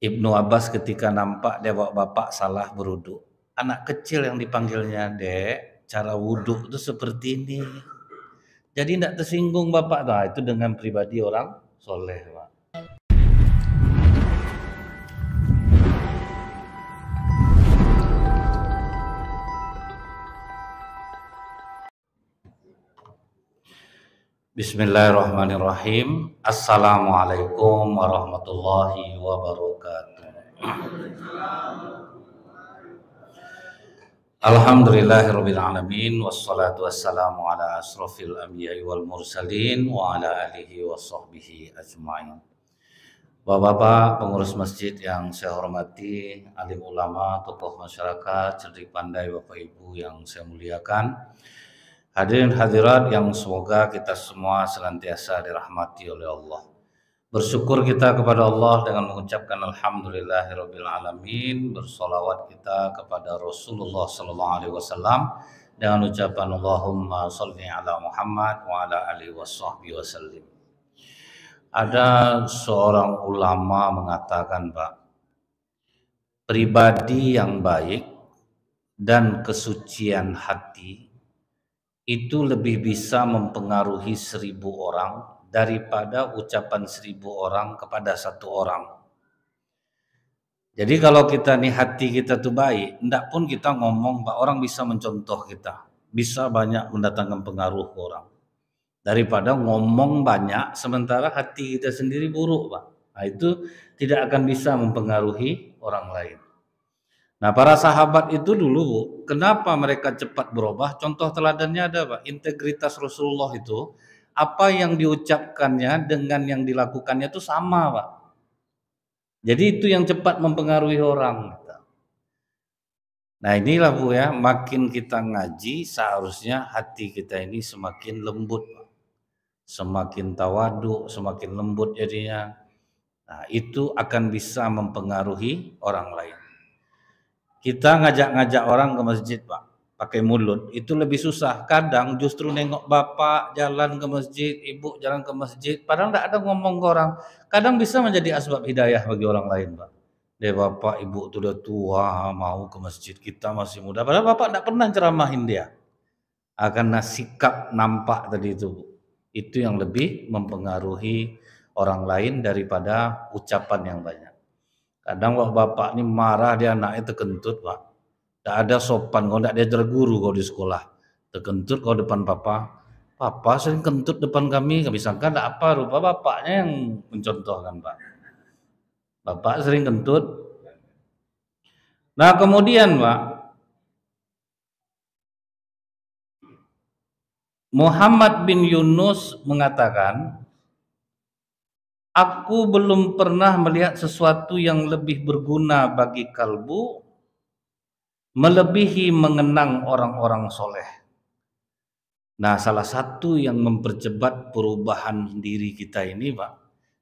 Ibnu Abbas ketika nampak dia bapak salah berwudu. Anak kecil yang dipanggilnya, "Dek, cara wudu itu seperti ini." Jadi tidak tersinggung bapak. Nah, itu dengan pribadi orang soleh, Pak. Bismillahirrahmanirrahim. Assalamualaikum warahmatullahi wabarakatuh. Alhamdulillahirabbil alamin wassalatu wassalamu ala asrofil anbiya'i wal mursalin wa ala alihi washabbihi ajmain. Bapak-bapak pengurus masjid yang saya hormati, alim ulama, tokoh masyarakat, cerdik pandai Bapak Ibu yang saya muliakan, hadirin hadirat yang semoga kita semua senantiasa dirahmati oleh Allah. Bersyukur kita kepada Allah dengan mengucapkan alhamdulillahirabbil alamin, bersolawat kita kepada Rasulullah sallallahu alaihi wasallam dengan ucapan Allahumma sholli ala Muhammad wa ala alihi washabbihi wasallim. Ada seorang ulama mengatakan, Pak, pribadi yang baik dan kesucian hati itu lebih bisa mempengaruhi 1000 orang daripada ucapan 1000 orang kepada 1 orang. Jadi kalau kita nih hati kita tuh baik, enggak pun kita ngomong, Pak, orang bisa mencontoh kita, bisa banyak mendatangkan pengaruh ke orang. Daripada ngomong banyak sementara hati kita sendiri buruk, Pak. Nah, itu tidak akan bisa mempengaruhi orang lain. Nah, para sahabat itu dulu, Bu, kenapa mereka cepat berubah? Contoh teladannya ada, Pak, integritas Rasulullah itu, apa yang diucapkannya dengan yang dilakukannya itu sama, Pak. Jadi itu yang cepat mempengaruhi orang. Nah, inilah, Bu, ya, makin kita ngaji seharusnya hati kita ini semakin lembut, Pak. Semakin tawadu, semakin lembut jadinya. Nah, itu akan bisa mempengaruhi orang lain. Kita ngajak-ngajak orang ke masjid, Pak, pakai mulut, itu lebih susah. Kadang justru nengok bapak jalan ke masjid, ibu jalan ke masjid, padahal tidak ada ngomong ke orang. Kadang bisa menjadi asbab hidayah bagi orang lain, Pak. Deh, bapak ibu itu udah tua, mau ke masjid, kita masih muda. Padahal bapak tidak pernah ceramahin dia. Karena sikap nampak tadi itu, itu yang lebih mempengaruhi orang lain daripada ucapan yang banyak. Kadang waktu bapak ini marah, dia anaknya terkentut, Pak. Tidak ada sopan, kalau tidak diajar guru kalau di sekolah. Terkentut kalau depan papa. Papa sering kentut depan kami sangka tidak apa, rupa bapaknya yang mencontohkan, Pak. Bapak sering kentut. Nah, kemudian, Pak, Muhammad bin Yunus mengatakan, aku belum pernah melihat sesuatu yang lebih berguna bagi kalbu melebihi mengenang orang-orang soleh. Nah, salah satu yang mempercepat perubahan diri kita ini, Pak,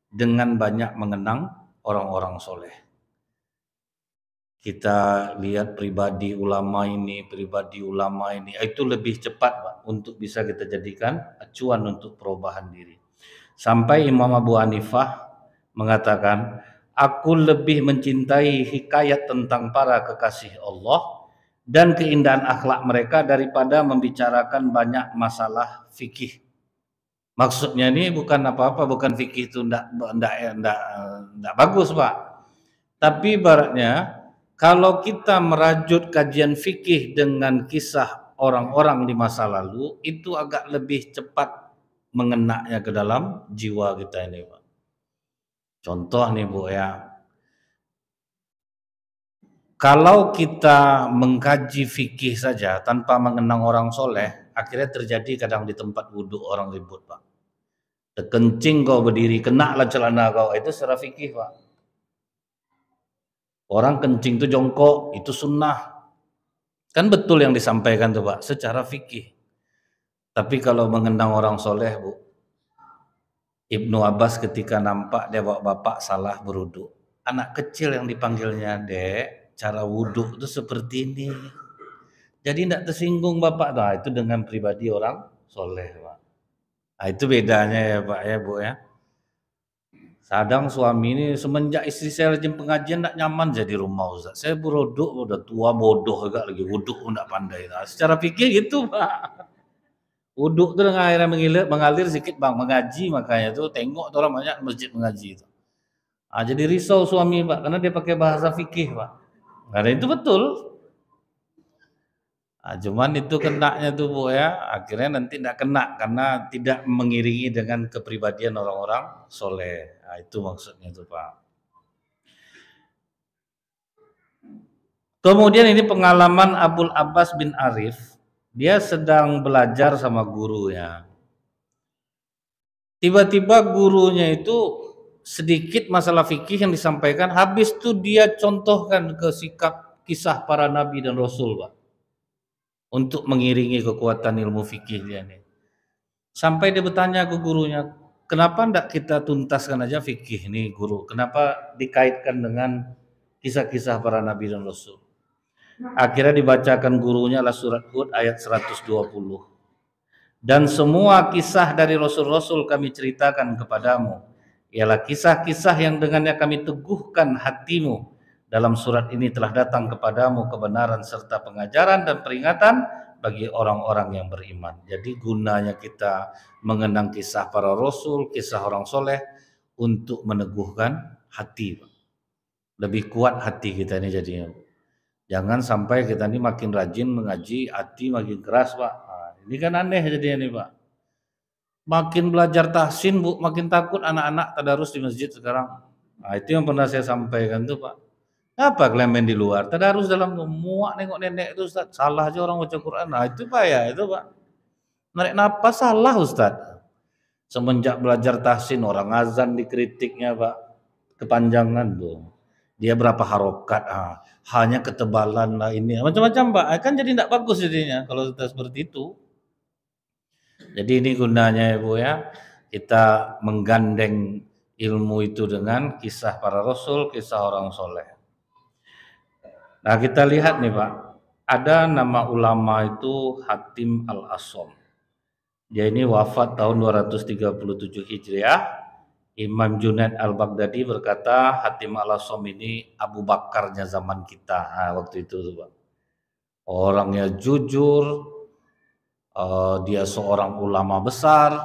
dengan banyak mengenang orang-orang soleh. Kita lihat pribadi ulama ini, itu lebih cepat, Pak, untuk bisa kita jadikan acuan untuk perubahan diri. Sampai Imam Abu Hanifah mengatakan, aku lebih mencintai hikayat tentang para kekasih Allah dan keindahan akhlak mereka daripada membicarakan banyak masalah fikih. Maksudnya ini bukan apa-apa, bukan fikih itu enggak bagus, Pak. Tapi ibaratnya kalau kita merajut kajian fikih dengan kisah orang-orang di masa lalu, itu agak lebih cepat mengenaknya ke dalam jiwa kita ini, Pak. Contoh nih, Bu, ya. Kalau kita mengkaji fikih saja tanpa mengenang orang soleh, akhirnya terjadi kadang di tempat wudhu orang ribut, Pak. Terkencing kau berdiri, kena lah celana kau, itu secara fikih, Pak. Orang kencing itu jongkok, itu sunnah. Kan betul yang disampaikan tuh, Pak, secara fikih. Tapi kalau mengenang orang soleh, Bu, Ibnu Abbas ketika nampak dia bapak salah berwudu. Anak kecil yang dipanggilnya, "Dek, cara wudu itu seperti ini." Jadi tidak tersinggung bapak. Nah, itu dengan pribadi orang soleh, Pak. Nah, itu bedanya ya, Pak, ya, Bu, ya. Kadang suami ini semenjak istri saya rajin pengajian tidak nyaman jadi rumah Ustaz. Saya berodok udah tua bodoh agak lagi wuduk tidak pandai. Nah, secara fikih gitu Pak. Wuduk tuh dengan air yang mengalir sedikit Bang, mengaji makanya tuh tengok tuh orang banyak masjid mengaji itu. Ah, jadi risau suami Pak karena dia pakai bahasa fikih Pak. Karena itu betul. Ah, cuman itu kenaknya tuh Bu ya, akhirnya nanti tidak kena karena tidak mengiringi dengan kepribadian orang-orang soleh. Nah, itu maksudnya tuh Pak. Kemudian ini pengalaman Abul Abbas bin Arif, dia sedang belajar sama gurunya. Tiba-tiba gurunya itu sedikit masalah fikih yang disampaikan, habis itu dia contohkan ke sikap kisah para nabi dan rasul Pak, untuk mengiringi kekuatan ilmu fikih dia nih. Sampai dia bertanya ke gurunya, kenapa enggak kita tuntaskan aja fikih nih guru, kenapa dikaitkan dengan kisah-kisah para nabi dan rasul. Akhirnya dibacakan gurunya adalah surat Hud ayat 120. Dan semua kisah dari rasul-rasul kami ceritakan kepadamu, ialah kisah-kisah yang dengannya kami teguhkan hatimu. Dalam surat ini telah datang kepadamu kebenaran serta pengajaran dan peringatan bagi orang-orang yang beriman. Jadi gunanya kita mengenang kisah para rasul, kisah orang soleh untuk meneguhkan hati. Lebih kuat hati kita ini jadinya. Jangan sampai kita ini makin rajin mengaji, hati makin keras Pak. Nah, ini kan aneh jadinya nih Pak. Makin belajar tahsin Bu, makin takut anak-anak tadarus di masjid sekarang. Nah, itu yang pernah saya sampaikan tuh Pak. Apa kalian main di luar? Tadarus dalam muak nengok nenek itu Ustaz. Salah aja orang baca Quran. Nah, itu Pak ya, itu Pak. Narik napas salah Ustaz. Semenjak belajar tahsin orang azan dikritiknya Pak. Kepanjangan tuh. Dia berapa harokat, hanya ketebalan lah ini. Macam-macam Pak. Kan jadi tidak bagus jadinya kalau kita seperti itu. Jadi ini gunanya ya Bu ya, kita menggandeng ilmu itu dengan kisah para rasul, kisah orang soleh. Nah kita lihat nih Pak, ada nama ulama itu Hatim Al-Asham. Dia ini wafat tahun 237 Hijriah. Imam Junaid Al-Baghdadi berkata Hatim Al-Asham ini Abu Bakarnya zaman kita. Nah, waktu itu tuh Pak. Orangnya jujur, dia seorang ulama besar.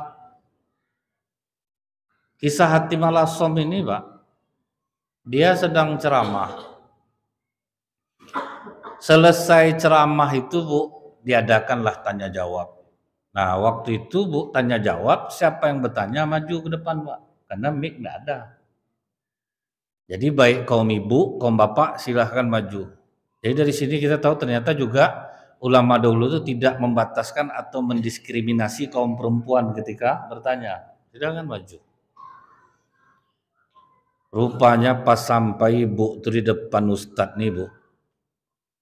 Kisah Hatim Al-Asham ini Pak, dia sedang ceramah. Selesai ceramah itu Bu, diadakanlah tanya jawab. Nah waktu itu Bu, tanya jawab, siapa yang bertanya maju ke depan Pak, karena mic nggak ada. Jadi baik kaum ibu, kaum bapak silahkan maju. Jadi dari sini kita tahu ternyata juga ulama dahulu itu tidak membataskan atau mendiskriminasi kaum perempuan ketika bertanya. Silahkan maju. Rupanya pas sampai Bu tuh di depan Ustadz nih Bu,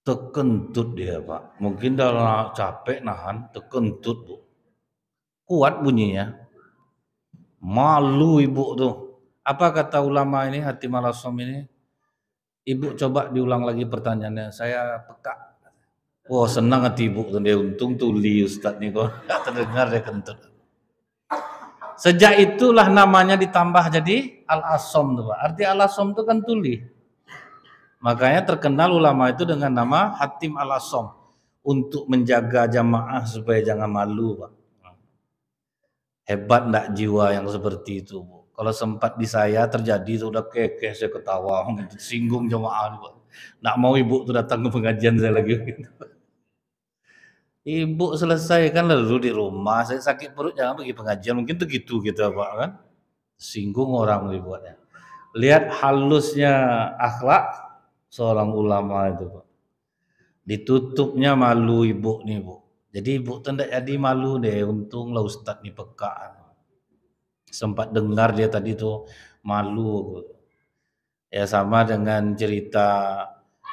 tekentut dia Pak. Mungkin dalam capek nahan, tekentut Bu. Kuat bunyinya. Malu ibu tuh. Apa kata ulama ini Hatim Al-Asham ini? Ibu coba diulang lagi pertanyaannya. Saya peka. Wah senang hati ibu tuh. Dia untung tuli Ustadz nih kok. Gak terdengar dia kentut. Sejak itulah namanya ditambah jadi Al-Asham tuh Pak. Arti Al-Asham itu kan tuli. Makanya terkenal ulama itu dengan nama Hatim Al-Asham untuk menjaga jamaah supaya jangan malu Pak. Hebat enggak jiwa yang seperti itu Bu. Kalau sempat di saya terjadi sudah kekeh saya ketawa, singgung jamaah Pak. Nggak mau ibu tuh datang ke pengajian saya lagi gitu. Ibu selesai kan lalu di rumah, saya sakit perut jangan pergi pengajian, mungkin tuh gitu Pak kan. Singgung orang dibuatnya. Lihat halusnya akhlak seorang ulama itu Pak. Ditutupnya malu ibu nih Bu. Jadi ibu tuh enggak jadi malu deh, untunglah Ustadz nih peka. Sempat dengar dia tadi tuh malu. Ya sama dengan cerita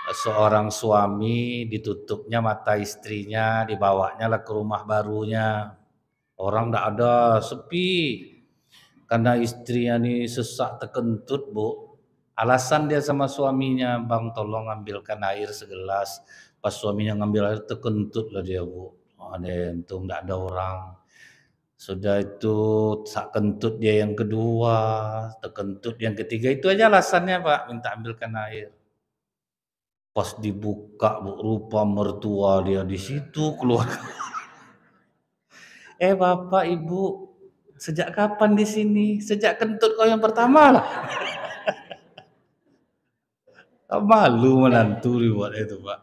seorang suami ditutupnya mata istrinya, dibawanya lah ke rumah barunya. Orang enggak ada, sepi. Karena istrinya nih sesak tekentut Bu. Alasan dia sama suaminya, bang tolong ambilkan air segelas. Pas suaminya ngambil air tekentut lah dia Bu. Ada untung enggak ada orang. Sudah itu sak kentut dia yang kedua, tekentut yang ketiga, itu aja alasannya Pak, minta ambilkan air. Pas dibuka Bu, rupa mertua dia di situ keluar. Bapak Ibu, sejak kapan di sini? Sejak kentut kau yang pertama lah. Malu menantu buat itu Pak.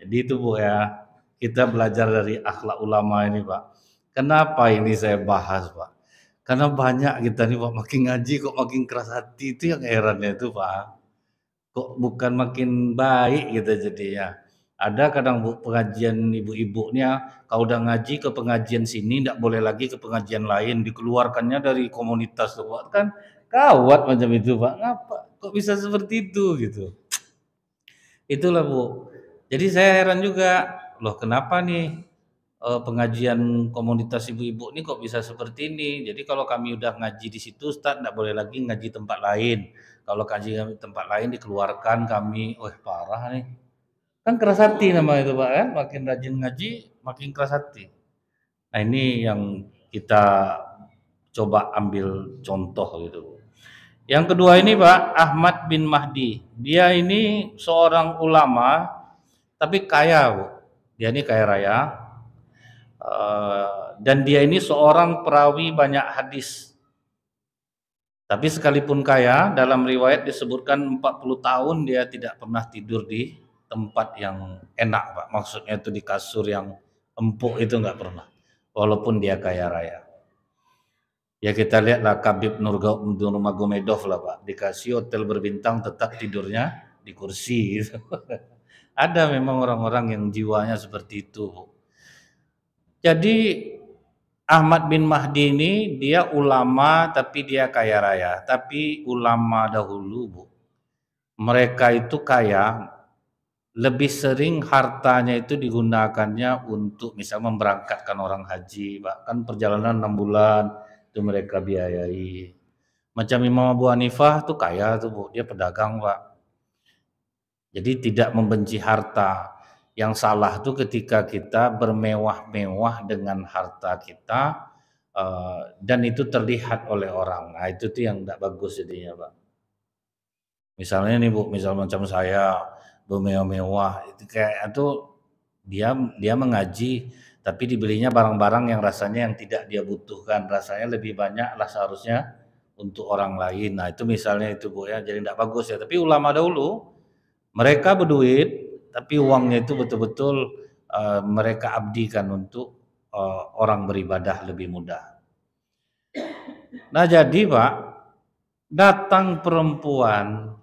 Jadi itu Bu ya, kita belajar dari akhlak ulama ini Pak. Kenapa ini saya bahas Pak? Karena banyak kita nih Pak, makin ngaji kok makin keras hati, itu yang herannya itu Pak. Kok bukan makin baik kita jadinya. Ada kadang Bu, pengajian ibu-ibunya, kalau udah ngaji ke pengajian sini, tidak boleh lagi ke pengajian lain, dikeluarkannya dari komunitas tuh Pak. Kan kawat macam itu Pak, ngapa? Kok bisa seperti itu gitu. Itulah Bu. Jadi saya heran juga, loh kenapa nih pengajian komunitas ibu-ibu ini kok bisa seperti ini. Jadi kalau kami udah ngaji di situ, Ustaz tidak boleh lagi ngaji tempat lain. Kalau ngaji tempat lain dikeluarkan kami, wah parah nih. Kan keras hati nama itu Pak kan, makin rajin ngaji makin keras hati. Nah ini yang kita coba ambil contoh gitu. Yang kedua ini Pak, Ahmad bin Mahdi. Dia ini seorang ulama tapi kaya Bu. Dia ini kaya raya. Dan dia ini seorang perawi banyak hadis. Tapi sekalipun kaya, dalam riwayat disebutkan 40 tahun dia tidak pernah tidur di tempat yang enak Pak. Maksudnya itu di kasur yang empuk itu nggak pernah. Walaupun dia kaya raya. Ya kita lihatlah Khabib Nurmagomedov lah Pak. Dikasih hotel berbintang tetap tidurnya di kursi gitu. Ada memang orang-orang yang jiwanya seperti itu. Jadi Ahmad bin Mahdi ini dia ulama tapi dia kaya raya. Tapi ulama dahulu Bu, mereka itu kaya lebih sering hartanya itu digunakannya untuk misalnya memberangkatkan orang haji Pak. Kan perjalanan 6 bulan itu mereka biayai. Macam Imam Abu Hanifah tuh kaya tuh Bu, dia pedagang Pak. Jadi tidak membenci harta. Yang salah tuh ketika kita bermewah-mewah dengan harta kita dan itu terlihat oleh orang. Nah itu tuh yang tidak bagus jadinya Pak. Misalnya nih Bu, misal macam saya bermewah-mewah, itu kayak itu dia mengaji tapi dibelinya barang-barang yang rasanya yang tidak dia butuhkan, rasanya lebih banyak lah seharusnya untuk orang lain. Nah itu misalnya itu Bu ya, jadi tidak bagus ya. Tapi ulama dahulu mereka berduit, tapi uangnya itu betul-betul mereka abdikan untuk orang beribadah lebih mudah. Nah jadi Pak, datang perempuan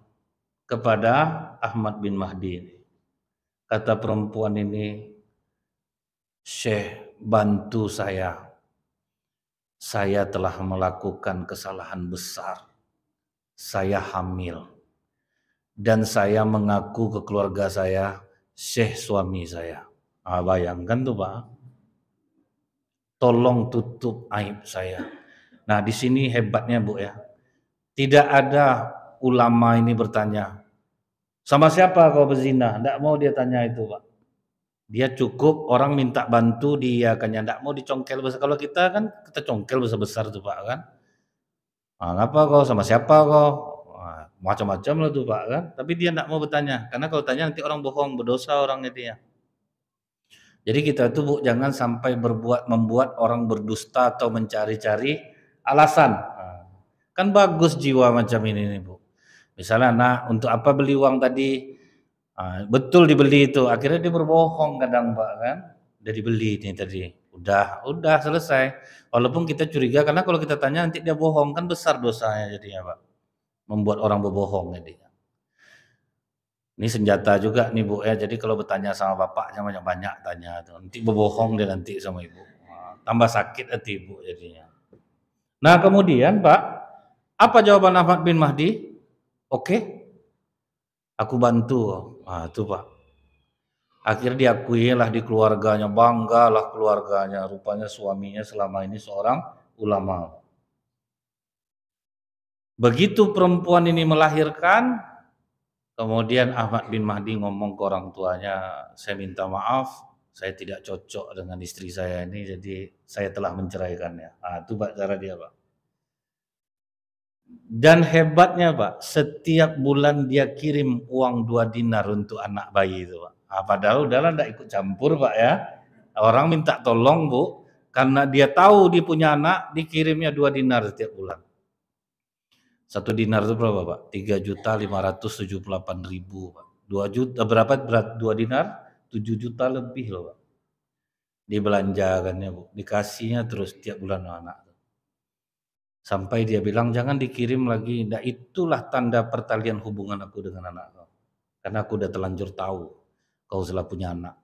kepada Ahmad bin Mahdi. Kata perempuan ini, Syekh bantu saya telah melakukan kesalahan besar, saya hamil. Dan saya mengaku ke keluarga saya, Syekh suami saya. Bayangkan tuh Pak, tolong tutup aib saya. Nah di sini hebatnya Bu ya, tidak ada ulama ini bertanya, sama siapa kau berzina? Tidak mau dia tanya itu Pak. Dia cukup orang minta bantu dia kan, tidak mau dicongkel besar. Kalau kita kan kita congkel besar-besar tuh Pak kan. Ngapa kau sama siapa kau? Macam-macam lah tuh Pak kan. Tapi dia tidak mau bertanya, karena kalau tanya nanti orang bohong, berdosa orang itu ya. Jadi kita tuh Bu jangan sampai membuat orang berdusta atau mencari-cari alasan. Kan bagus jiwa macam ini nih Bu. Misalnya nak untuk apa beli uang tadi? Betul dibeli itu, akhirnya dia berbohong kadang Pak kan. Udah dibeli nih tadi. Udah selesai. Walaupun kita curiga karena kalau kita tanya nanti dia bohong kan besar dosanya jadinya Pak. Membuat orang berbohong jadinya. Ini senjata juga nih Bu ya. Jadi kalau bertanya sama bapaknya banyak-banyak tanya tuh. Nanti berbohong dia nanti sama ibu. Tambah sakit hati ibu jadinya. Nah kemudian Pak, apa jawaban Ahmad bin Mahdi? Oke, aku bantu. Itu Pak. Akhirnya diakui lah di keluarganya, banggalah keluarganya. Rupanya suaminya selama ini seorang ulama. Begitu perempuan ini melahirkan, kemudian Ahmad bin Mahdi ngomong ke orang tuanya, saya minta maaf, saya tidak cocok dengan istri saya ini, jadi saya telah menceraikannya. Itu Pak cara dia Pak. Dan hebatnya Pak, setiap bulan dia kirim uang 2 dinar untuk anak bayi itu Pak. Padahal udahlah enggak ikut campur Pak ya. Orang minta tolong Bu, karena dia tahu dia punya anak, dikirimnya 2 dinar setiap bulan. 1 dinar itu berapa Pak? 3.578.000 Pak. 2 juta berapa berat 2 dinar? 7 juta lebih loh Pak. Dibelanjakannya Bu, dikasihnya terus tiap bulan anak. Sampai dia bilang jangan dikirim lagi. Nah, itulah tanda pertalian hubungan aku dengan anak kau. Karena aku udah terlanjur tahu kau sudah punya anak.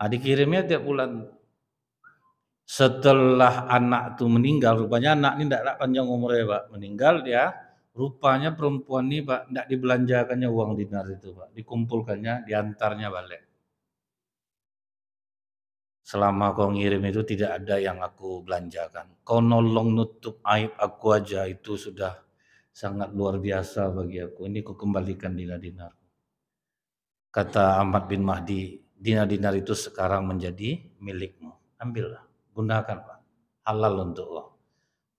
Dikirimnya tiap bulan. Setelah anak itu meninggal, rupanya anak ini tidak panjang umurnya Pak. Meninggal dia, rupanya perempuan ini Pak, tidak dibelanjakannya uang dinar itu Pak. Dikumpulkannya, diantarnya balik. Selama kau ngirim itu tidak ada yang aku belanjakan. Kau nolong nutup aib aku aja itu sudah sangat luar biasa bagi aku. Ini kau kembalikan dinar-dinar. Kata Ahmad bin Mahdi, dinar-dinar itu sekarang menjadi milikmu. Ambillah, gunakan Pak. Halal untuk kau.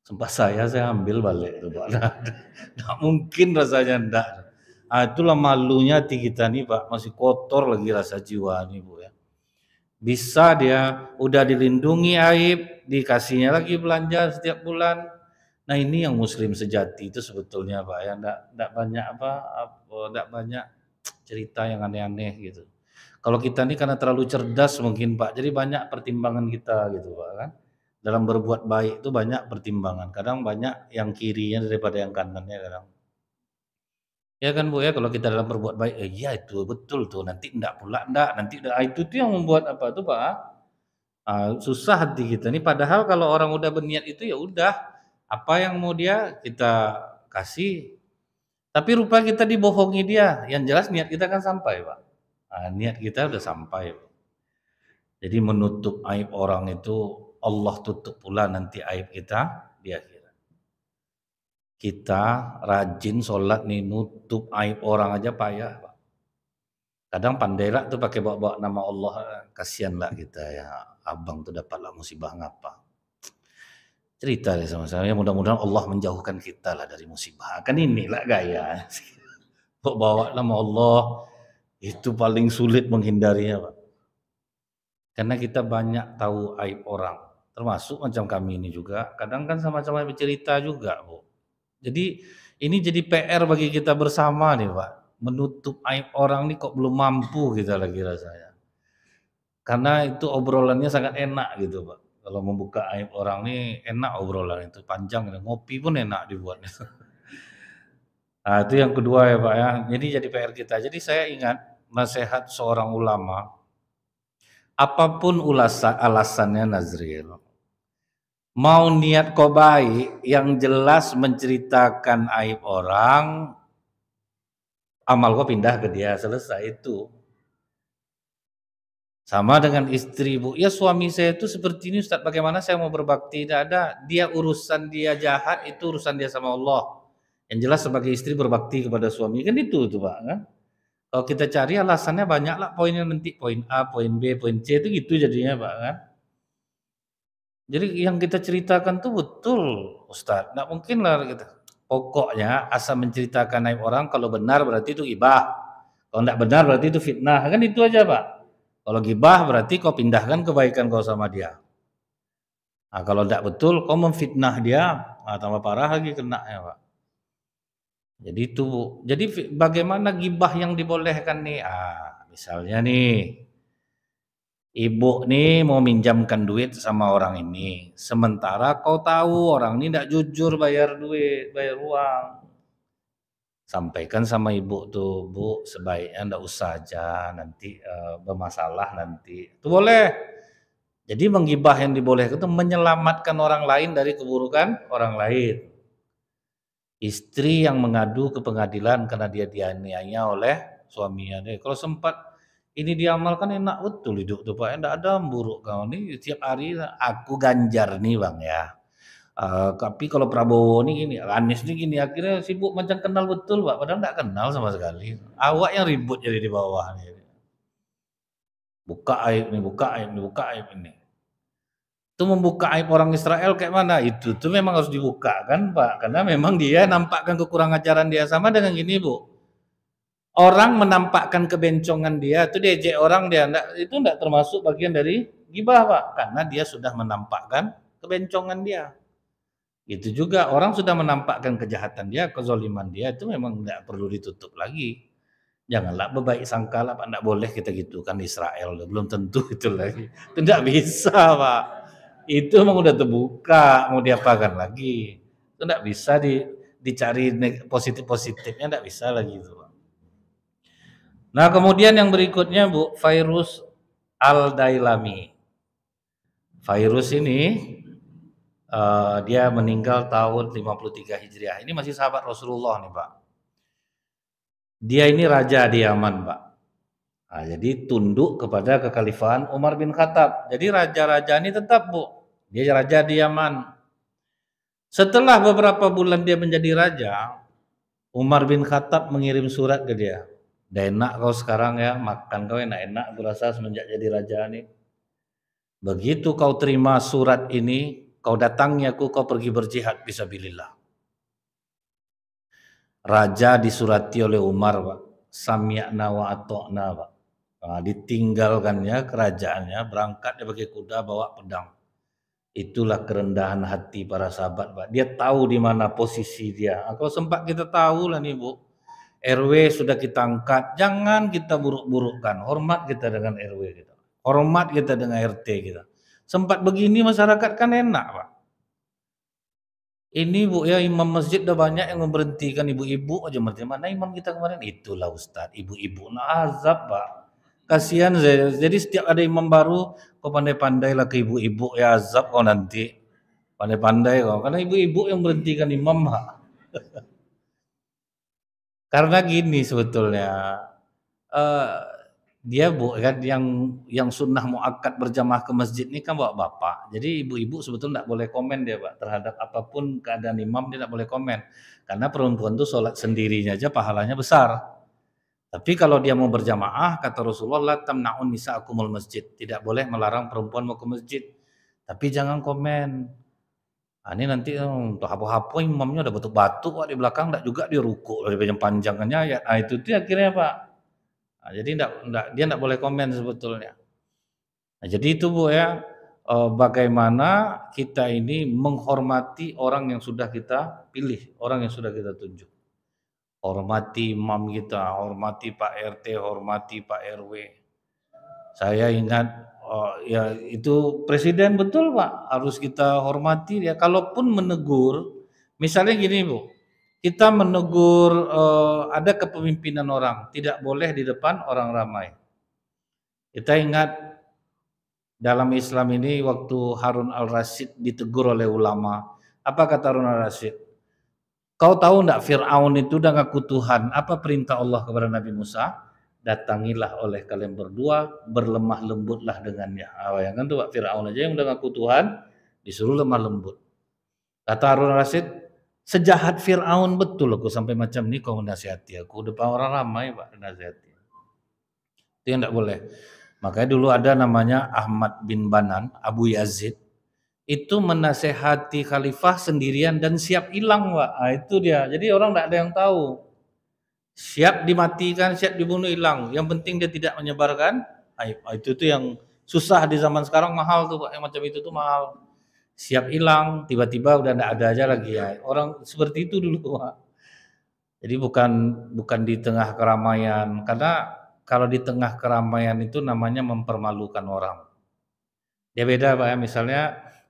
Sumpah saya ambil balik itu Pak. Nggak mungkin rasanya enggak. Itulah malunya hati kita nih Pak. Masih kotor lagi rasa jiwa nih Bu ya. Bisa dia udah dilindungi aib, dikasihnya lagi belanja setiap bulan. Nah ini yang muslim sejati itu sebetulnya Pak ya, enggak banyak enggak banyak cerita yang aneh-aneh gitu. Kalau kita ini karena terlalu cerdas mungkin Pak, jadi banyak pertimbangan kita gitu Pak kan. Dalam berbuat baik itu banyak pertimbangan, kadang banyak yang kirinya daripada yang kanannya kadang. Ya kan Bu ya, kalau kita dalam berbuat baik, iya itu betul tuh, nanti nanti itu tuh yang membuat apa tuh Pak, susah hati kita nih. Padahal kalau orang udah berniat itu ya udah, apa yang mau dia kita kasih. Tapi rupa kita dibohongi dia, yang jelas niat kita kan sampai Pak. Niat kita udah sampai. Jadi menutup aib orang itu Allah tutup pula nanti aib kita di akhirat. Kita rajin sholat nih nutup aib orang aja payah Pak. Kadang pandai lah tuh pakai bawa-bawa nama Allah, kasihan lah kita ya, abang tuh dapatlah musibah ngapa. Cerita deh sama saya, mudah-mudahan Allah menjauhkan kita lah dari musibah. Kan inilah gaya. Bawa nama Allah itu paling sulit menghindarinya Pak. Karena kita banyak tahu aib orang, termasuk macam kami ini juga. Kadang kan sama-sama bercerita juga Bu. Jadi ini jadi PR bagi kita bersama nih Pak. Menutup aib orang nih kok belum mampu kita lagi rasanya. Karena itu obrolannya sangat enak gitu Pak. Kalau membuka aib orang nih enak obrolan itu, panjang, ngopi pun enak dibuatnya. Itu yang kedua ya Pak ya. Jadi PR kita. Jadi saya ingat nasihat seorang ulama, apapun alasannya Nazril, mau niat kau baik, yang jelas menceritakan aib orang, amal kau pindah ke dia, selesai itu. Sama dengan istri Bu, ya suami saya itu seperti ini Ustaz, bagaimana saya mau berbakti? Tidak ada, dia urusan dia jahat, itu urusan dia sama Allah. Yang jelas sebagai istri berbakti kepada suami, kan itu tuh Pak kan. Kalau kita cari alasannya banyak lah poinnya nanti, poin A, poin B, poin C itu gitu jadinya Pak kan. Jadi yang kita ceritakan tuh betul Ustaz, nggak mungkin lah gitu. Pokoknya asal menceritakan aib orang, kalau benar berarti itu gibah, kalau nggak benar berarti itu fitnah, kan itu aja Pak. Kalau gibah berarti kau pindahkan kebaikan kau sama dia. Kalau nggak betul kau memfitnah dia, tambah parah lagi kena ya Pak. Jadi itu, jadi bagaimana gibah yang dibolehkan nih? Misalnya nih, ibu nih mau minjamkan duit sama orang ini, sementara kau tahu orang ini tidak jujur bayar duit, bayar uang. Sampaikan sama ibu tuh, Bu, sebaiknya ndak usah aja, nanti bermasalah nanti. Itu boleh. Jadi menggibah yang dibolehkan itu menyelamatkan orang lain dari keburukan orang lain. Istri yang mengadu ke pengadilan karena dia dianiaya oleh suaminya. Kalau sempat ini diamalkan enak betul hidup tuh Pak, enggak ada buruk kau nih tiap hari aku Ganjar nih Bang ya. Tapi kalau Prabowo nih gini, Anies nih gini, akhirnya sibuk macam kenal betul Pak, padahal enggak kenal sama sekali. Awak yang ribut jadi di bawah nih. Buka aib nih, buka aib nih, buka aib ini. Itu membuka aib orang Israel kayak mana? Itu tuh memang harus dibuka kan Pak, karena memang dia nampakkan kekurangan ajaran dia. Sama dengan gini Bu, orang menampakkan kebencongan dia, itu diejek orang dia, itu enggak termasuk bagian dari ghibah Pak, karena dia sudah menampakkan kebencongan dia. Itu juga orang sudah menampakkan kejahatan dia, kezaliman dia, itu memang enggak perlu ditutup lagi. Janganlah berbaik sangka lah Pak, enggak boleh kita gitu kan Israel, belum tentu itu lagi. Itu enggak bisa Pak. Itu memang udah terbuka, mau diapakan lagi. Itu enggak bisa dicari positif-positifnya, enggak bisa lagi itu Pak. Nah kemudian yang berikutnya Bu, Virus Al-Dailami. Virus ini dia meninggal tahun 53 Hijriah. Ini masih sahabat Rasulullah nih Pak. Dia ini raja di Yaman Pak. Nah, jadi tunduk kepada kekhalifahan Umar bin Khattab. Jadi raja-raja ini tetap Bu, dia raja di Yaman. Setelah beberapa bulan dia menjadi raja, Umar bin Khattab mengirim surat ke dia. Udah enak kau sekarang ya, makan kau enak-enak berasa semenjak jadi raja nih. Begitu kau terima surat ini, kau datangi aku, kau pergi berjihad fisabilillah. Raja disurati oleh Umar Pak, sami'na wa ata'na Pak. Nah, ditinggalkannya kerajaannya, berangkat dia pakai kuda bawa pedang. Itulah kerendahan hati para sahabat Pak. Dia tahu di mana posisi dia. Kalau sempat kita tahu lah nih Bu, RW sudah kita angkat, jangan kita buruk-burukkan. Hormat kita dengan RW kita. Hormat kita dengan RT kita. Sempat begini masyarakat kan enak Pak. Ini Bu ya, imam masjid udah banyak yang memberhentikan ibu-ibu aja. Mana imam kita kemarin? Itulah Ustadz, ibu-ibu. Nah azab Pak. Kasihan saya. Jadi setiap ada imam baru, kok pandai-pandailah ke ibu-ibu ya, azab kok nanti. Pandai-pandai kok. Karena ibu-ibu yang berhentikan imam Pak. Karena gini sebetulnya, dia Bu kan yang sunnah muakkad berjamaah ke masjid ini kan bawa bapak. Jadi ibu-ibu sebetulnya tidak boleh komen dia Pak terhadap apapun keadaan imam, dia tidak boleh komen. Karena perempuan itu sholat sendirinya aja pahalanya besar. Tapi kalau dia mau berjamaah, kata Rasulullah, la tamna'un nisa'akumul masjid. Tidak boleh melarang perempuan mau ke masjid. Tapi jangan komen. Nah, ini nanti untuk apa-apa imamnya udah batuk-batuk Pak di belakang, enggak juga dia rukuk dari panjang-panjangannya ayat. Nah, itu tuh akhirnya Pak. Nah, jadi dia enggak boleh komen sebetulnya. Nah, jadi itu Bu ya, bagaimana kita ini menghormati orang yang sudah kita pilih, orang yang sudah kita tunjuk. Hormati imam kita, hormati Pak RT, hormati Pak RW. Saya ingat ya itu presiden betul Pak, harus kita hormati dia. Kalaupun menegur, misalnya gini Bu, kita menegur ada kepemimpinan orang, tidak boleh di depan orang ramai. Kita ingat dalam Islam ini waktu Harun al-Rasyid ditegur oleh ulama, apa kata Harun al-Rasyid? Kau tahu enggak Fir'aun itu udah ngaku Tuhan, apa perintah Allah kepada Nabi Musa? Datangilah oleh kalian berdua, berlemah lembutlah dengannya. Bayangkan tuh Pak, Fir'aun aja yang udah ngaku Tuhan, disuruh lemah lembut. Kata Harun al-Rasyid, sejahat Fir'aun betul aku sampai macam ini kau menasihati aku, depan orang ramai Pak, menasihati. Itu yang enggak boleh. Makanya dulu ada namanya Ahmad bin Banan, Abu Yazid, itu menasehati khalifah sendirian dan siap hilang Pak. Nah, itu dia. Jadi orang tidak ada yang tahu. Siap dimatikan, siap dibunuh, hilang. Yang penting dia tidak menyebarkan aib. Itu tuh yang susah di zaman sekarang, mahal tuh Pak. Yang macam itu tuh mahal. Siap hilang, tiba-tiba udah tidak ada aja lagi ya. Orang seperti itu dulu Pak. Jadi bukan di tengah keramaian. Karena kalau di tengah keramaian itu namanya mempermalukan orang. Dia beda Pak ya, misalnya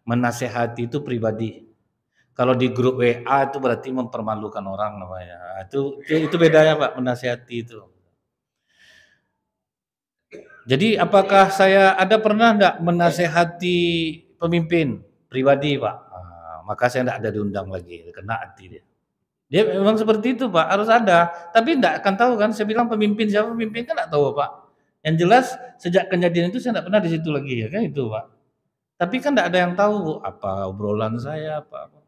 menasehati itu pribadi. Kalau di grup WA itu berarti mempermalukan orang namanya. Itu bedanya Pak, menasehati itu. Jadi apakah saya pernah enggak menasehati pemimpin pribadi Pak? Nah, maka saya enggak ada diundang lagi, kena hati dia. Dia memang seperti itu Pak, harus ada. Tapi enggak akan tahu kan, saya bilang pemimpin siapa pemimpin kan enggak tahu Pak. Yang jelas sejak kejadian itu saya enggak pernah di situ lagi ya kan itu Pak. Tapi kan enggak ada yang tahu apa obrolan saya apa.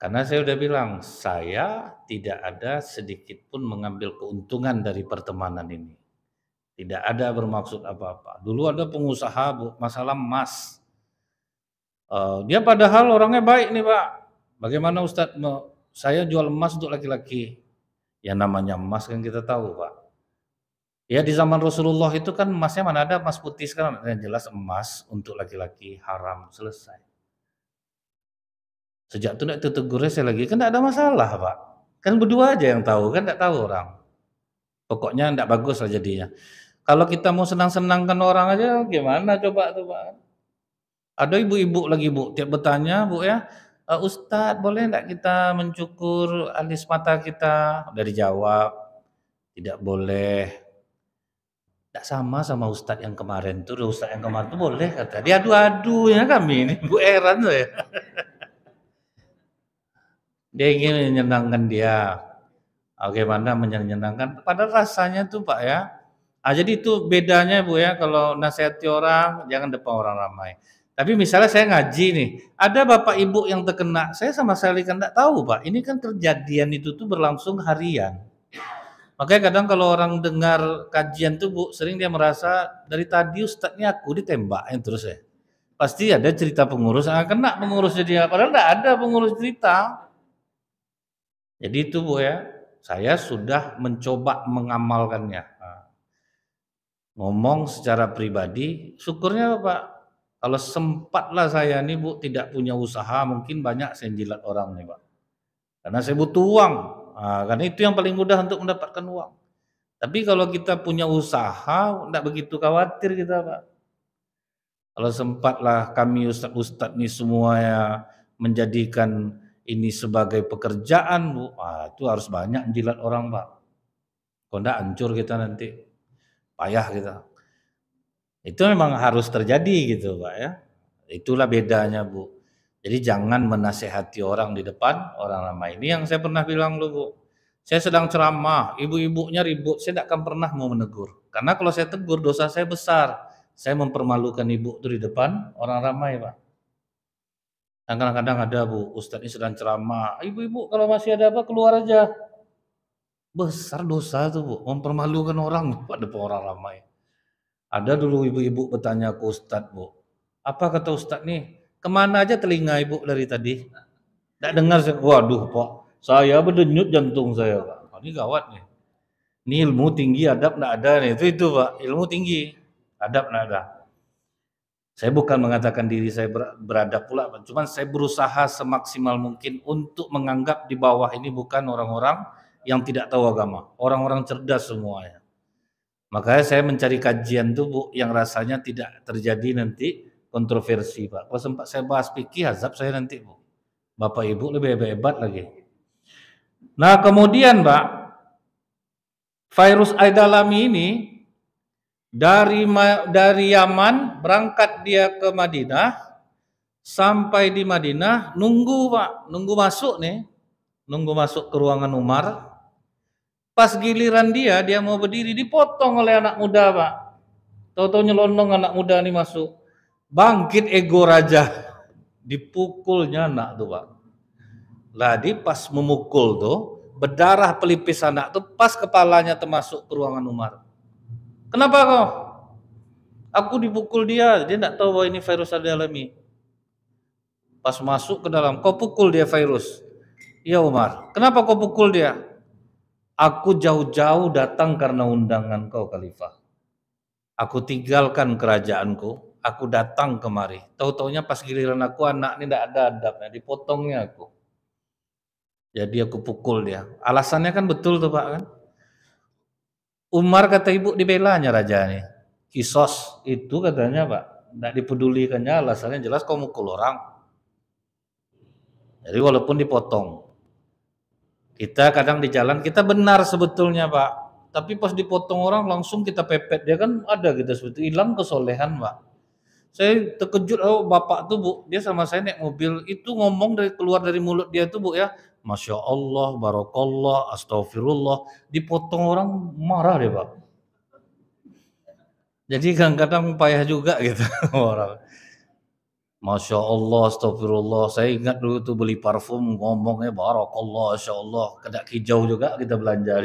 Karena saya udah bilang, saya tidak ada sedikit pun mengambil keuntungan dari pertemanan ini. Tidak ada bermaksud apa-apa. Dulu ada pengusaha Bu, masalah emas. Dia padahal orangnya baik nih Pak. Bagaimana Ustadz, saya jual emas untuk laki-laki. Ya namanya emas kan kita tahu Pak. Ya di zaman Rasulullah itu kan emasnya mana ada emas putih sekarang. Yang jelas emas untuk laki-laki haram, selesai. Sejak itu tidak tegurnya saya lagi, kan tidak ada masalah Pak. Kan berdua aja yang tahu, kan tidak tahu orang. Pokoknya tidak bagus lah jadinya. Kalau kita mau senang-senangkan orang aja gimana coba tuh Pak. Ada ibu-ibu lagi Bu, tiap bertanya Bu ya, Ustadz boleh enggak kita mencukur alis mata kita? Udah dijawab, tidak boleh. Enggak sama Ustadz yang kemarin tuh, Ustadz yang kemarin tuh boleh kata. Diadu-adu ya kami ini, Bu heran saya. Dia ingin menyenangkan dia. Bagaimana menyenangkan? Padahal rasanya tuh Pak ya. Jadi itu bedanya Bu ya, kalau nasihati orang jangan depan orang ramai. Tapi misalnya saya ngaji nih, ada bapak ibu yang terkena, saya sama sekali kan enggak tahu Pak. Ini kan kejadian itu tuh berlangsung harian. Makanya kadang kalau orang dengar kajian tuh Bu, sering dia merasa dari tadi ustadznya aku ditembakin terus ya. Pasti ada cerita pengurus, kena pengurusnya dia. Padahal enggak ada pengurus cerita. Jadi itu Bu ya, saya sudah mencoba mengamalkannya. Ngomong secara pribadi, syukurnya Pak, kalau sempatlah saya nih Bu tidak punya usaha, mungkin banyak saya jilat orang nih Pak. Karena saya butuh uang, karena itu yang paling mudah untuk mendapatkan uang. Tapi kalau kita punya usaha, enggak begitu khawatir kita Pak. Kalau sempatlah kami ustadz-ustadz nih semuanya menjadikan ini sebagai pekerjaan Bu, itu harus banyak jilat orang Pak. Kalau enggak hancur kita nanti, payah kita. Itu memang harus terjadi gitu Pak ya. Itulah bedanya Bu. Jadi jangan menasehati orang di depan orang ramai. Ini yang saya pernah bilang loh Bu. Saya sedang ceramah, ibu-ibunya ribut, saya tidak akan pernah mau menegur. Karena kalau saya tegur dosa saya besar. Saya mempermalukan ibu itu di depan orang ramai Pak. Dan kadang-kadang ada Bu, Ustadz ini sedang ceramah, ibu-ibu kalau masih ada apa keluar aja. Besar dosa itu Bu, mempermalukan orang pada depan orang ramai. Ada dulu ibu-ibu bertanya ke Ustadz Bu, apa kata Ustadz nih, kemana aja telinga ibu dari tadi? Tidak dengar, waduh Pak, saya berdenyut jantung saya Pak, ini gawat nih. Ini ilmu tinggi, adab tidak ada nih, itu Pak, ilmu tinggi, adab tidak ada. Saya bukan mengatakan diri saya beradab pula, cuman saya berusaha semaksimal mungkin untuk menganggap di bawah ini bukan orang-orang yang tidak tahu agama, orang-orang cerdas semuanya. Makanya saya mencari kajian tuh Bu yang rasanya tidak terjadi nanti kontroversi Pak. Kalau sempat saya bahas fikih azab saya nanti Bu. Bapak Ibu lebih hebat lagi. Nah kemudian Pak, virus Aidalami ini dari Yaman berangkat dia ke Madinah, sampai di Madinah nunggu Pak, nunggu masuk ke ruangan Umar. Pas giliran dia mau berdiri dipotong oleh anak muda Pak. Tahu-tahu nyelonong anak muda ini masuk. Bangkit ego raja. Dipukulnya anak tuh Pak. Ladi pas memukul tuh, berdarah pelipis anak tuh pas kepalanya termasuk ke ruangan Umar. Kenapa kau? Aku dipukul dia enggak tahu bahwa ini virus Aidalami. Pas masuk ke dalam, kau pukul dia virus. Iya Umar, kenapa kau pukul dia? Aku jauh-jauh datang karena undangan kau Khalifah. Aku tinggalkan kerajaanku, aku datang kemari. Tahu-taunya pas giliran aku anak ini tidak ada adabnya, dipotongnya aku. Jadi aku pukul dia. Alasannya kan betul tuh Pak kan. Umar kata ibu dibelanya raja nih. Kisos itu katanya Pak, tidak dipedulikannya alasannya jelas kau mukul orang. Jadi walaupun dipotong. Kita kadang di jalan kita benar sebetulnya Pak, tapi pas dipotong orang langsung kita pepet, dia kan ada kita sebetulnya hilang kesolehan Pak. Saya terkejut, bapak tuh Bu, dia sama saya naik mobil, itu ngomong keluar dari mulut dia tuh Bu ya, Masya Allah, Barakallah, Astagfirullah, dipotong orang marah deh Pak. Jadi kadang-kadang payah juga gitu orang. Masya Allah, astagfirullah. Saya ingat dulu tuh beli parfum ngomongnya barakallah, Masya Allah. Kedak hijau juga kita belanja.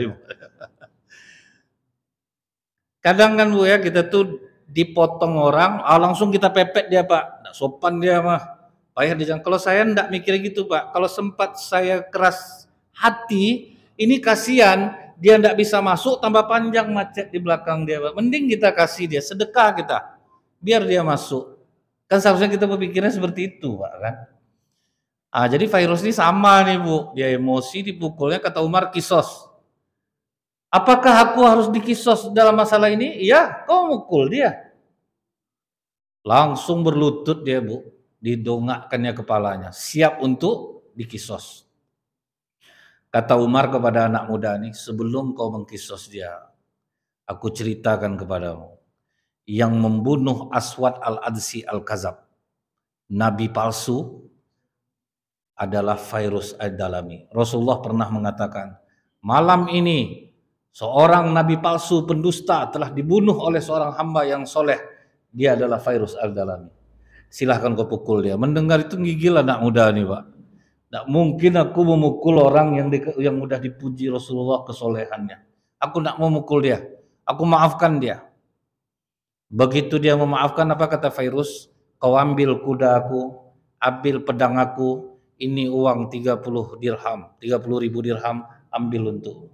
Kadang kan Bu ya, kita tuh dipotong orang, langsung kita pepet dia Pak. Nggak sopan dia mah. Payah di jalan. Kalau saya enggak mikir gitu Pak. Kalau sempat saya keras hati, ini kasihan, dia enggak bisa masuk, tambah panjang macet di belakang dia Pak. Mending kita kasih dia, sedekah kita. Biar dia masuk. Kan seharusnya kita berpikirnya seperti itu Pak kan. Jadi virus ini sama nih Bu. Dia emosi, dipukulnya kata Umar kisos. Apakah aku harus dikisos dalam masalah ini? Iya, kau mukul dia. Langsung berlutut dia Bu. Didongakkannya kepalanya, siap untuk dikisos. Kata Umar kepada anak muda ini, sebelum kau mengkisos dia, aku ceritakan kepadamu, yang membunuh Aswad al-Adsi al-Kazab, nabi palsu, adalah virus ad-dalami. Rasulullah pernah mengatakan, malam ini seorang nabi palsu pendusta telah dibunuh oleh seorang hamba yang soleh, dia adalah virus ad-dalami. Silahkan kau pukul dia. Mendengar itu gigil anak muda nih Pak. Tidak mungkin aku memukul orang yang udah dipuji Rasulullah kesolehannya. Aku tidak mau mukul dia. Aku maafkan dia. Begitu dia memaafkan, apa kata virus? Kau ambil kuda aku, ambil pedang aku, ini uang 30 dirham, 30.000 dirham, ambil untuk.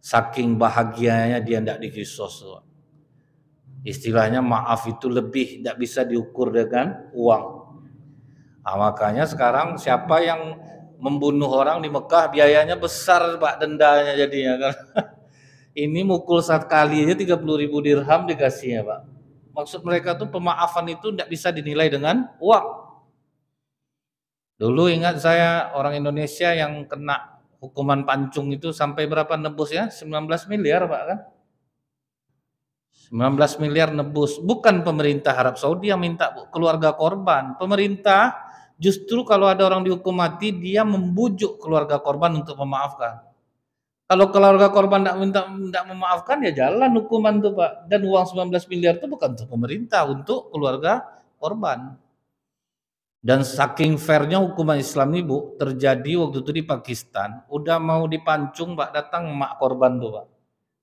Saking bahagianya dia tidak dikisos. Istilahnya maaf itu lebih, tidak bisa diukur dengan uang. Makanya sekarang siapa yang membunuh orang di Mekah biayanya besar Pak, dendanya jadinya kan. Ini mukul 1 kali aja 30.000 dirham dikasihnya Pak. Maksud mereka tuh pemaafan itu tidak bisa dinilai dengan uang. Dulu ingat saya orang Indonesia yang kena hukuman pancung itu sampai berapa nebus ya? 19 miliar Pak kan? 19 miliar nebus. Bukan pemerintah Arab Saudi yang minta Bu, keluarga korban. Pemerintah justru kalau ada orang dihukum mati, dia membujuk keluarga korban untuk memaafkan. Kalau keluarga korban tidak memaafkan, ya jalan hukuman tuh Pak. Dan uang 19 miliar itu bukan untuk pemerintah, untuk keluarga korban. Dan saking fairnya hukuman Islam ini Bu, terjadi waktu itu di Pakistan, udah mau dipancung Pak, datang emak korban tuh Pak.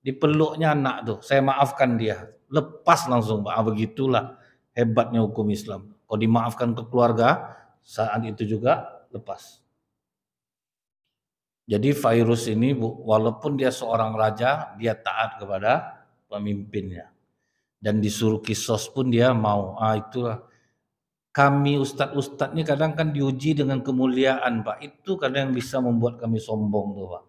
Dipeluknya anak tuh, saya maafkan dia. Lepas langsung Pak, begitulah hebatnya hukum Islam. Kalau dimaafkan ke keluarga, saat itu juga lepas. Jadi virus ini Bu, walaupun dia seorang raja, dia taat kepada pemimpinnya. Dan disuruh kisos pun dia mau. Itulah. Kami ustadz-ustadz ini kadang kan diuji dengan kemuliaan Pak. Itu kadang yang bisa membuat kami sombong tuh Pak.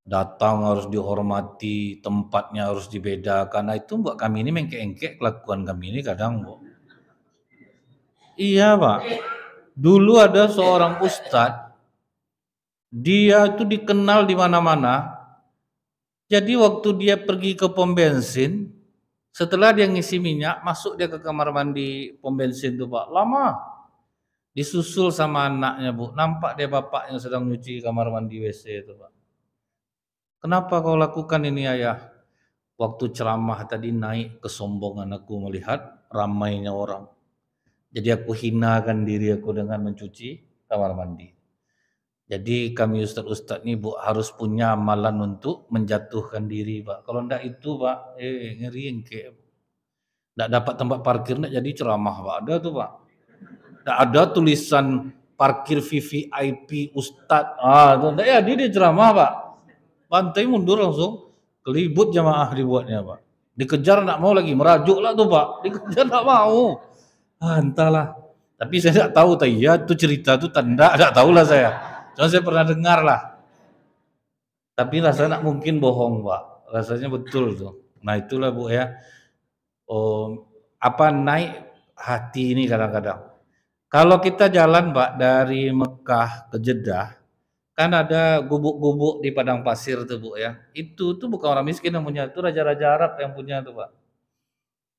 Datang harus dihormati, tempatnya harus dibedakan. Nah itu buat kami ini mengke-engke kelakuan kami ini kadang Bu. Iya Pak. Dulu ada seorang ustadz, dia itu dikenal di mana-mana. Jadi waktu dia pergi ke pom bensin, setelah dia ngisi minyak, masuk dia ke kamar mandi pom bensin tuh Pak. Lama. Disusul sama anaknya Bu. Nampak dia bapaknya sedang nyuci kamar mandi WC itu Pak. Kenapa kau lakukan ini ayah? Waktu ceramah tadi naik kesombongan aku melihat ramainya orang. Jadi aku hinakan diri aku dengan mencuci kamar mandi. Jadi kami ustadz-ustadz ini Bu harus punya amalan untuk menjatuhkan diri Pak. Kalau enggak itu Pak, ngeri engke. Enggak dapat tempat parkir enggak jadi ceramah Pak. Ada tuh Pak. Enggak ada tulisan parkir VVIP ustadz. Itu enggak ya dia ceramah Pak. Pantai mundur langsung, kelibut jamaah dibuatnya Pak. Dikejar enggak mau lagi, merajuk lah tuh Pak. Dikejar enggak mau. Entahlah. Tapi saya enggak tahu ya itu cerita itu tanda enggak tahu lah saya. Cuma saya pernah dengar lah. Tapi rasanya enggak mungkin bohong Pak. Rasanya betul tuh. Nah itulah Bu ya. Naik hati ini kadang-kadang. Kalau kita jalan Pak dari Mekah ke Jeddah, kan ada gubuk-gubuk di padang pasir tuh Bu ya. Itu tuh bukan orang miskin yang punya, itu raja-raja Arab yang punya tuh Pak.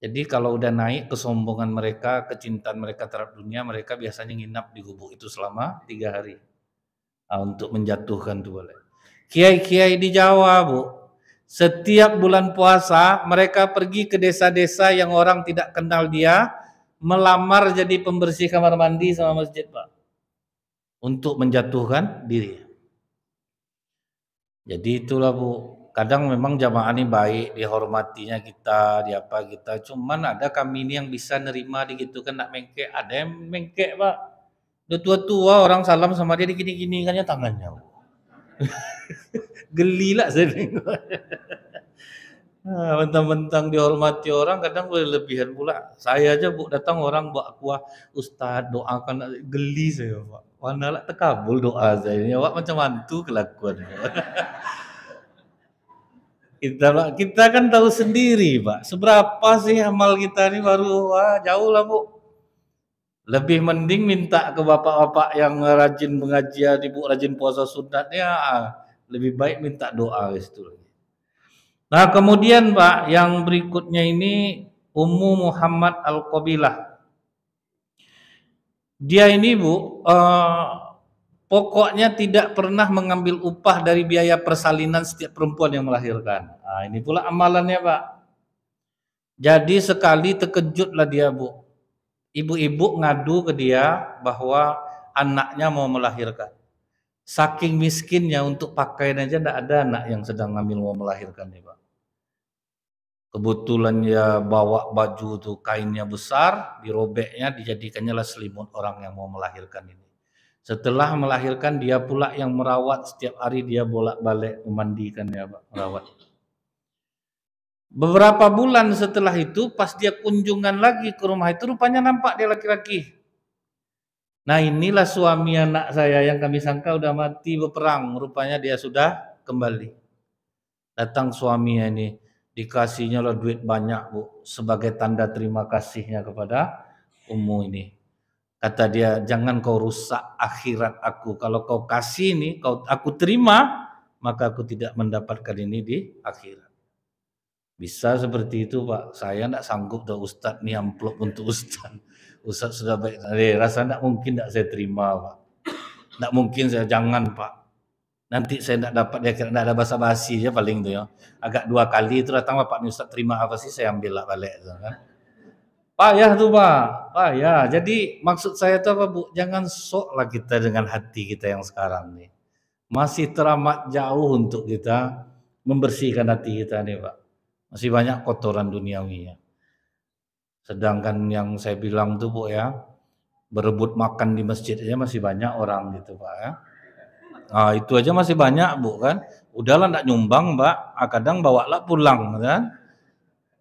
Jadi kalau udah naik kesombongan mereka, kecintaan mereka terhadap dunia, mereka biasanya nginap di gubuk itu selama 3 hari. Untuk menjatuhkan tuh boleh. Kiai-kiai di Jawa Bu, setiap bulan puasa mereka pergi ke desa-desa yang orang tidak kenal dia, melamar jadi pembersih kamar mandi sama masjid Pak. Untuk menjatuhkan diri. Jadi itulah Bu, kadang memang jamaah ini baik, dihormatinya kita, di apa kita. Cuman ada kami ini yang bisa nerima gitu kan, nak mengkek. Ada yang mengkek Pak. Udah tua-tua orang salam sama dia digini-gini kannya tangannya. Geli lah saya tengok. Nah, mentang-mentang dihormati orang kadang berlebihan pula. Saya aja Bu datang orang buat kuah Ustaz doakan geli saya Pak. Mana lah terkabul doa saya ini Pak macam mantu kelakuan. Kita kan tahu sendiri Pak. Seberapa sih amal kita ini baru jauh lah Bu. Lebih mending minta ke bapak-bapak yang rajin pengajian, ibu rajin puasa sunatnya, lebih baik minta doa itu. Nah kemudian Pak, yang berikutnya ini Ummu Muhammad Al-Qabilah. Dia ini Bu, pokoknya tidak pernah mengambil upah dari biaya persalinan setiap perempuan yang melahirkan. Nah, ini pula amalannya Pak. Jadi sekali terkejutlah dia Bu. Ibu-ibu ngadu ke dia bahwa anaknya mau melahirkan. Saking miskinnya untuk pakaian aja tidak ada anak yang sedang ngambil mau melahirkan nih Pak. Kebetulan dia bawa baju tuh kainnya besar, dirobeknya dijadikannya lah selimut orang yang mau melahirkan ini. Setelah melahirkan dia pula yang merawat, setiap hari dia bolak-balik memandikan ya Pak, merawat. Beberapa bulan setelah itu pas dia kunjungan lagi ke rumah itu rupanya nampak dia laki-laki. Nah inilah suami anak saya yang kami sangka udah mati berperang, rupanya dia sudah kembali. Datang suaminya ini, dikasihnya lah duit banyak Bu, sebagai tanda terima kasihnya kepada Ummu ini. Kata dia, jangan kau rusak akhirat aku, kalau kau kasih ini, aku terima, maka aku tidak mendapatkan ini di akhirat. Bisa seperti itu Pak, saya tidak sanggup dah Ustadz nih amplop untuk Ustadz. Ustadz sudah baik, rasa tidak mungkin tidak saya terima Pak. Tidak mungkin saya, jangan Pak. Nanti saya tidak dapat, ya tidak ada basa-basi ya paling itu ya. Agak 2 kali itu datang Pak Ustadz terima apa sih, saya ambil lah balik itu kan. Payah tuh Pak, payah. Jadi maksud saya itu apa Bu, jangan sok lah kita dengan hati kita yang sekarang nih. Masih teramat jauh untuk kita membersihkan hati kita nih Pak. Masih banyak kotoran duniawi ya. Sedangkan yang saya bilang tuh Bu ya, berebut makan di masjid aja masih banyak orang gitu Pak ya. Nah, itu aja masih banyak Bu kan. Udahlah enggak nyumbang Mbak, kadang bawalah pulang kan.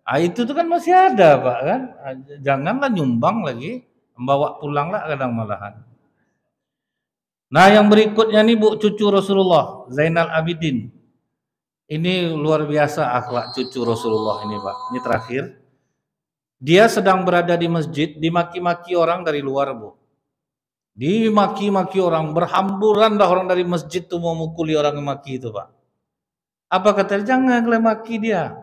Ah itu tuh kan masih ada Pak kan. Janganlah nyumbang lagi, membawa pulanglah kadang malahan. Nah, yang berikutnya nih Bu, cucu Rasulullah, Zainal Abidin. Ini luar biasa akhlak cucu Rasulullah ini Pak. Ini terakhir. Dia sedang berada di masjid, dimaki-maki orang dari luar Bu. Dimaki-maki orang, berhamburan dah orang dari masjid tuh mau mukuli orang yang maki itu Pak. Apa kata dia? Jangan kalian maki dia.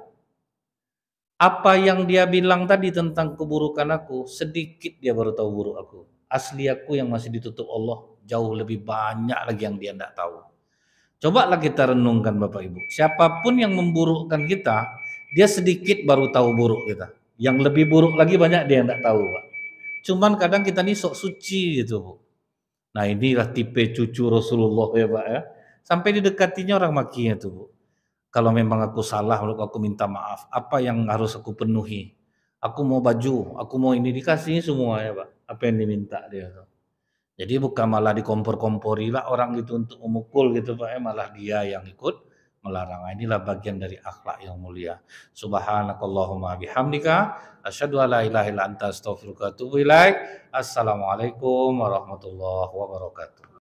Apa yang dia bilang tadi tentang keburukan aku, sedikit dia baru tahu buruk aku. Asli aku yang masih ditutup Allah, jauh lebih banyak lagi yang dia tidak tahu. Cobalah kita renungkan Bapak Ibu. Siapapun yang memburukkan kita, dia sedikit baru tahu buruk kita. Yang lebih buruk lagi banyak dia tidak tahu Pak. Cuman kadang kita nih sok suci gitu Bu. Nah inilah tipe cucu Rasulullah ya Pak ya. Sampai didekatinya orang makinya tuh Bu. Kalau memang aku salah, aku minta maaf. Apa yang harus aku penuhi? Aku mau baju, aku mau ini, dikasih semua ya Pak. Apa yang diminta dia tuh. Jadi bukan malah dikompor-kompori lah orang gitu untuk memukul gitu Pak ya. Malah dia yang ikut melarang. Inilah bagian dari akhlak yang mulia. Subhanakallahumma bihamdika asyhadu an la ilaha illa anta astaghfiruka wa atubu ilaik. Assalamualaikum warahmatullahi wabarakatuh.